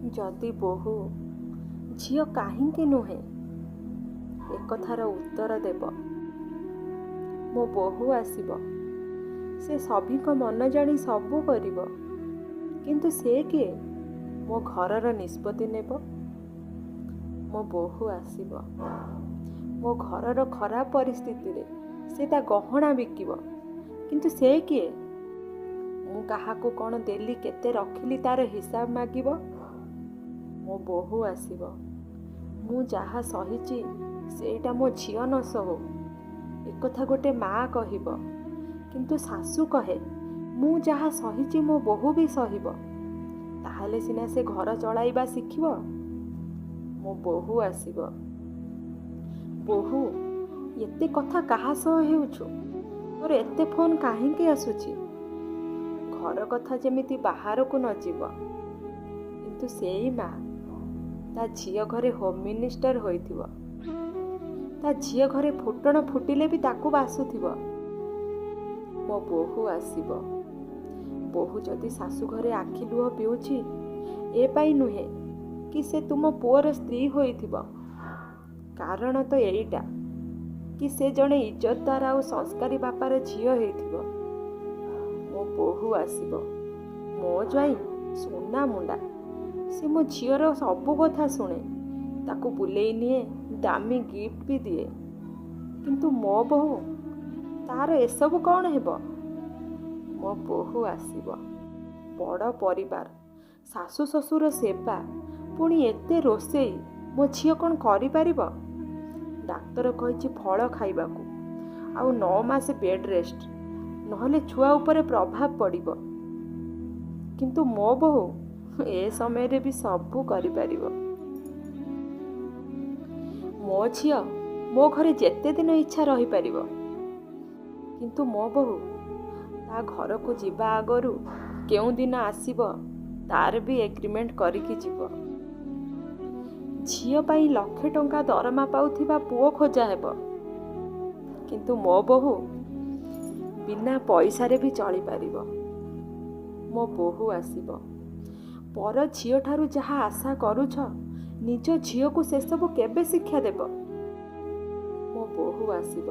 जदि बोहू झियो काहींकी नुहे एकथार उत्तर देव। मो बोहू आसीब, से सभीक मन जानी सबू करिब, किंतु से किए मो घरर निष्पत्ति नेब। मो बोहू आसीब, मो घरर खराब परिस्थिति रे से ता गहना बिकिब, किंतु से किए मु काहाकू कौन देली केते रखिली तार हिसाब मागिब। मो बोहू आसीब, मु जहा सहिची सेटा मो झियो न सहु एकथा गोटे माँ कहिब, किंतु सासू कहे मु जहा सहिची मो बोहू भी सहिब, ताहले सिना से घर चलाइबा शिखिब। मो बोहू आसीब, बोहू एते कथा कहा सह हेउछु, तोर एते फोन काहींकी आसुची। घर कथा जेमिति बाहर को न जीव, किंतु सेई माँ ता झियो घरे होम मिनिस्टर होइथिव, ता झियो घरे फुटण फुटिले भी ताकू बासुथिव। मो बोहू आसीब, बोहू जदि शाशु घरे आखि लुह पिउछि ए पाई नुहे कि से तुम पुअर स्त्री होइथिव, कारण तो एइटा कि से जणे इज्जतदार आउ संस्कारी बापार झियो हेइथिव। मो बोहू आसीब, मो ज्वाई सोना मुंडा, से मो झियर सबू कथा शुणे, ताकू बुलेई निए, दामी गिफ्ट भी दिए, किंतु मो बोहू तार एसबू कौन हेब। मो बोहू आसीब, बड़ परिवार, शाशु शशुर सेवा, पुणी एते रोषेई मो झियो कौन करि पारिब। डाक्तर कहिछि फल खाइबाकू, आउ 9 मास बेड रेस्ट, नहले छुआ उपरे प्रभाव पड़िब, किंतु मो बोहू ए समय रे भी सबू करि पारिब। मो झियो मो घरे जेते दिन इच्छा रही पारिब, किंतु मो बोहू ता घर को जीवा आगरू केउ दिन आसीब तार भी एग्रीमेंट करिकी जीव। झियो पाई लक्षे टंका दरमा पाउथिबा पुओ खोजा हेब, किंतु मो बोहू बिना पैसा रे भी चली पारिब। मो बोहू आसीब, पर झियो ठारू जहा आशा करूछ निज झियो को से सब केबे शिक्षा देब। मो बोहू आसीब,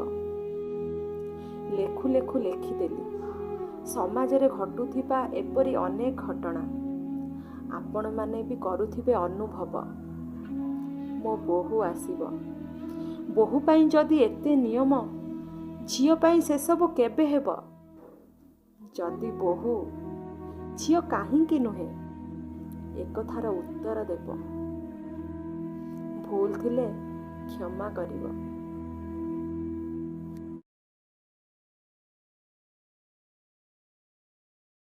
लेखु लेखु लेखिदेली समाज रे घटुथिबा एपरी अनेक घटना आपण माने भी करुथिबे अनुभव। मो बोहू आसीब, बोहू पाई जदि एते नियम झियो पाई से सब केबे हेब। जदि बोहू झियो काहींकी नुहे एकथार उत्तर देव। भूल थिले क्षमा करिब।